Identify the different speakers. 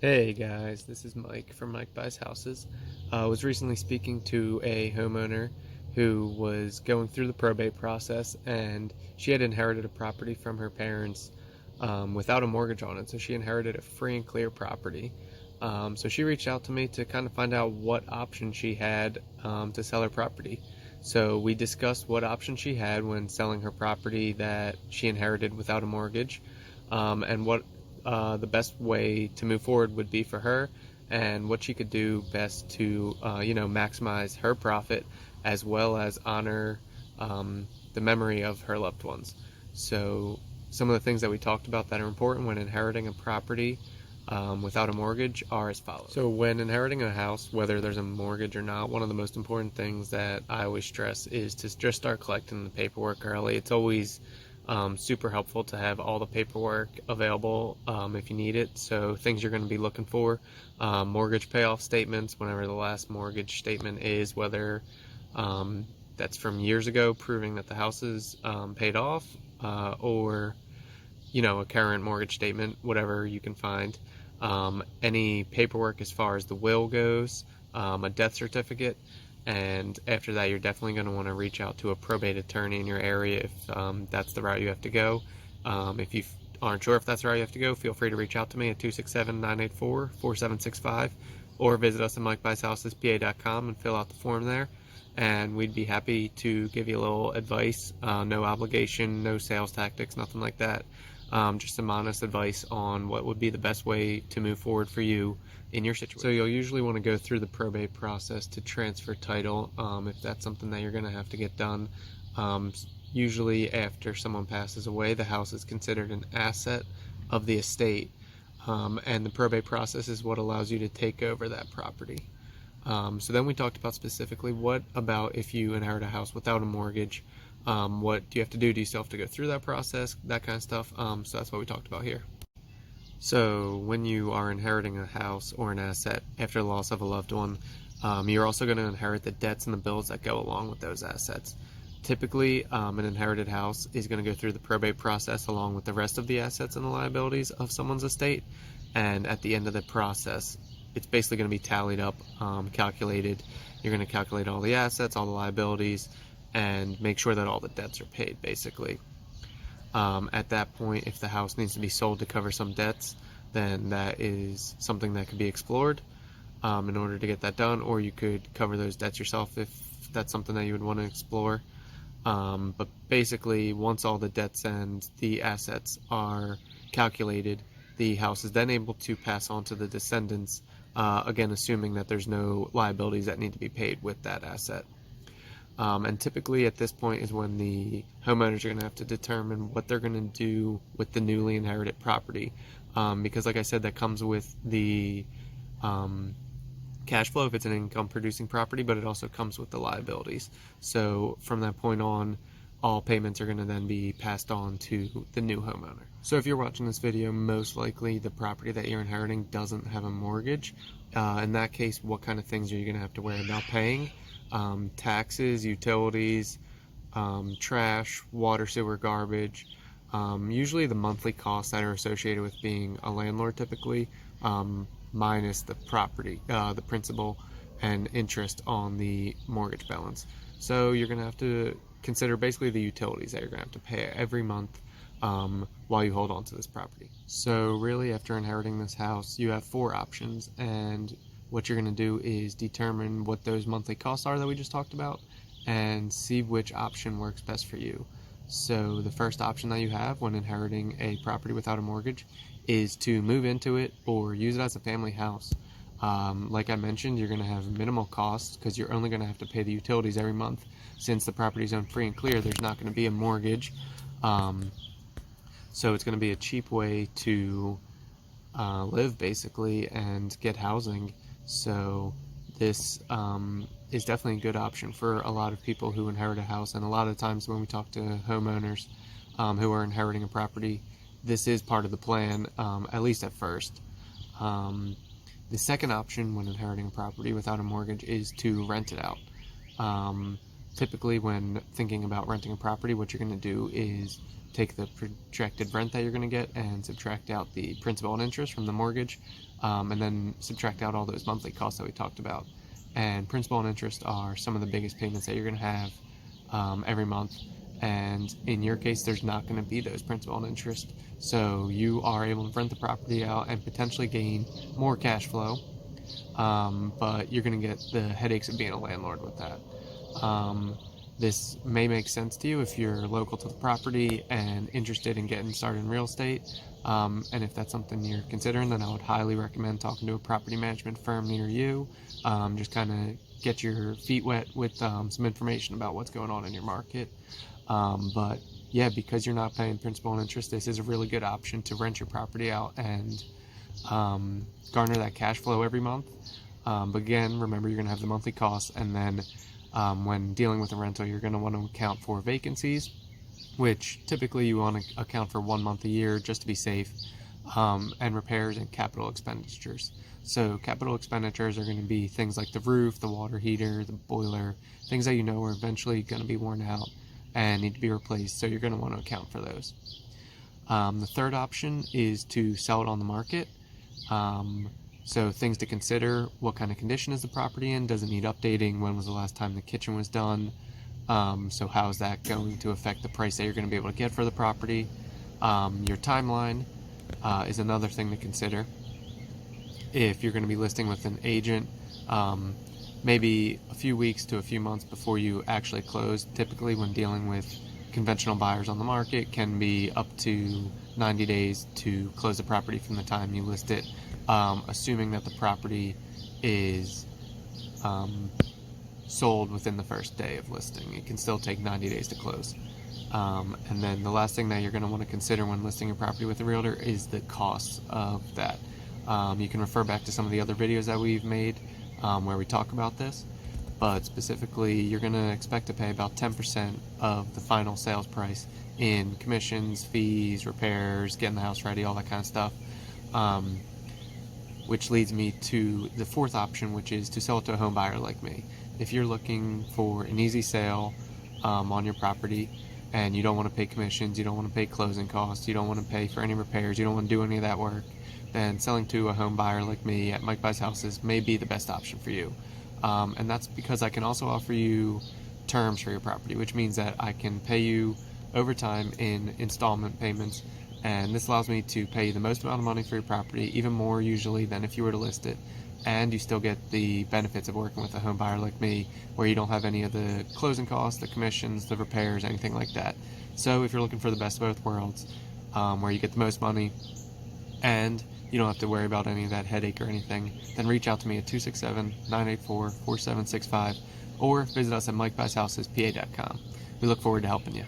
Speaker 1: Hey guys, this is Mike from Mike Buys Houses. I was recently speaking to a homeowner who was going through the probate process, and she had inherited a property from her parents without a mortgage on it. So she inherited a free and clear property. So she reached out to me to kind of find out what option she had to sell her property. So we discussed what option she had when selling her property that she inherited without a mortgage, and what the best way to move forward would be for her, and what she could do best to maximize her profit as well as honor the memory of her loved ones. So some of the things that we talked about that are important when inheriting a property without a mortgage are as follows. So when inheriting a house, whether there's a mortgage or not, one of the most important things that I always stress is to just start collecting the paperwork early. It's always super helpful to have all the paperwork available if you need it. So things you're going to be looking for: mortgage payoff statements, whenever the last mortgage statement is, whether that's from years ago, proving that the house is paid off, or a current mortgage statement, whatever you can find. Any paperwork as far as the will goes, a death certificate, and after that, you're definitely going to want to reach out to a probate attorney in your area if that's the route you have to go. If you aren't sure if that's the route you have to go, feel free to reach out to me at 267-984-4765, or visit us at MikeBuysHousesPA.com and fill out the form there, and we'd be happy to give you a little advice. No obligation, no sales tactics, nothing like that. Just some honest advice on what would be the best way to move forward for you in your situation. So you'll usually want to go through the probate process to transfer title, if that's something that you're going to have to get done. Usually after someone passes away, the house is considered an asset of the estate, and the probate process is what allows you to take over that property. So then we talked about specifically, what about if you inherit a house without a mortgage? What do you have to do? Do you still have to go through that process? That kind of stuff. So that's what we talked about here. So when you are inheriting a house or an asset after the loss of a loved one, you're also going to inherit the debts and the bills that go along with those assets. Typically, an inherited house is going to go through the probate process along with the rest of the assets and the liabilities of someone's estate. And at the end of the process, it's basically going to be tallied up, calculated. You're going to calculate all the assets, all the liabilities, and make sure that all the debts are paid, basically. At that point, if the house needs to be sold to cover some debts, then that is something that could be explored in order to get that done, or you could cover those debts yourself if that's something that you would want to explore. But basically, once all the debts and the assets are calculated, the house is then able to pass on to the descendants, again assuming that there's no liabilities that need to be paid with that asset. And typically at this point is when the homeowners are going to have to determine what they're going to do with the newly inherited property, because like I said, that comes with the cash flow if it's an income producing property, but it also comes with the liabilities. So from that point on, all payments are going to then be passed on to the new homeowner. So if you're watching this video, most likely the property that you're inheriting doesn't have a mortgage. In that case, what kind of things are you going to have to worry about paying? Taxes, utilities, trash, water, sewer, garbage. Usually the monthly costs that are associated with being a landlord typically, minus the property, the principal and interest on the mortgage balance. So you're going to have to consider basically the utilities that you're going to have to pay every month while you hold on to this property. So really, after inheriting this house, you have 4 options, and what you're going to do is determine what those monthly costs are that we just talked about and see which option works best for you. So the first option that you have when inheriting a property without a mortgage is to move into it or use it as a family house. Like I mentioned, you're going to have minimal costs because you're only going to have to pay the utilities every month. Since the property is owned free and clear, there's not going to be a mortgage. So it's going to be a cheap way to live basically and get housing. So this is definitely a good option for a lot of people who inherit a house. And a lot of times when we talk to homeowners who are inheriting a property, this is part of the plan, at least at first. The second option when inheriting a property without a mortgage is to rent it out. typically when thinking about renting a property, what you're going to do is take the projected rent that you're going to get and subtract out the principal and interest from the mortgage, and then subtract out all those monthly costs that we talked about. And principal and interest are some of the biggest payments that you're going to have every month. And in your case, there's not going to be those principal and interest. So you are able to rent the property out and potentially gain more cash flow. But you're going to get the headaches of being a landlord with that. This may make sense to you if you're local to the property and interested in getting started in real estate. And if that's something you're considering, then I would highly recommend talking to a property management firm near you. Just kind of get your feet wet with some information about what's going on in your market. But yeah, because you're not paying principal and interest, this is a really good option to rent your property out and garner that cash flow every month. But again, remember, you're going to have the monthly costs, and then when dealing with a rental, you're going to want to account for vacancies, which typically you want to account for 1 month a year just to be safe, and repairs and capital expenditures. So capital expenditures are going to be things like the roof, the water heater, the boiler, things that you know are eventually going to be worn out and need to be replaced, so you're going to want to account for those. The third option is to sell it on the market. So things to consider: what kind of condition is the property in? Does it need updating? When was the last time the kitchen was done? So how is that going to affect the price that you're going to be able to get for the property? Your timeline is another thing to consider. If you're going to be listing with an agent, maybe a few weeks to a few months before you actually close. Typically, when dealing with conventional buyers on the market, can be up to 90 days to close the property from the time you list it, assuming that the property is sold within the first day of listing. It can still take 90 days to close. And then the last thing that you're going to want to consider when listing your property with a realtor is the costs of that. You can refer back to some of the other videos that we've made where we talk about this, but specifically, you're going to expect to pay about 10% of the final sales price in commissions, fees, repairs, getting the house ready, all that kind of stuff. Which leads me to the fourth option, which is to sell it to a home buyer like me. If you're looking for an easy sale on your property, and you don't want to pay commissions, you don't want to pay closing costs, you don't want to pay for any repairs, you don't want to do any of that work, then selling to a home buyer like me at Mike Buys Houses may be the best option for you. And that's because I can also offer you terms for your property, which means that I can pay you over time in installment payments, and this allows me to pay you the most amount of money for your property, even more usually than if you were to list it, and you still get the benefits of working with a home buyer like me, where you don't have any of the closing costs, the commissions, the repairs, anything like that. So if you're looking for the best of both worlds, where you get the most money and you don't have to worry about any of that headache or anything, then reach out to me at 267-984-4765 or visit us at MikeBuysHousesPA.com. We look forward to helping you.